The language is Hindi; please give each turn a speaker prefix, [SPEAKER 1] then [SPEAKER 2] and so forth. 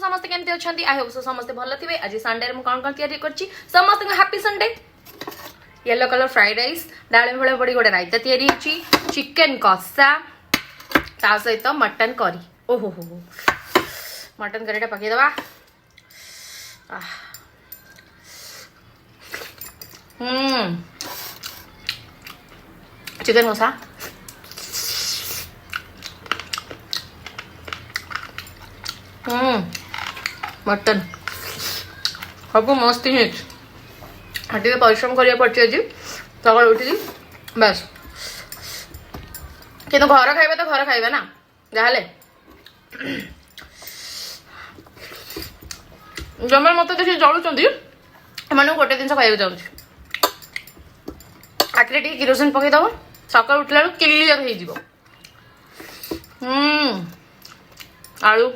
[SPEAKER 1] समस्त केमती अछंती आई होप सो समस्त भल थिबे। आज संडे रे मु कोन कोन तयारी करछि समस्त happy Sunday. Yellow colour fried rice डाळे भळे पड़ी गोटे रायता तयारी होछि चिकन कसा ता सहित मटन करी। ओहो हो मटन करीटा पके दबा। चिकन कसा मटन सब मस्त ही टे परिश्रम करिया पड़छ आज सकाल उठी बस कि घर खाइबा तो घर खाइबा ना जहाँ जमे मत देखिए जलुंट एम गोटे जिन खाइबा चाहूँ आखिरे टे किरोसिन पकईदब सकाल उठला क्लियर हो आलू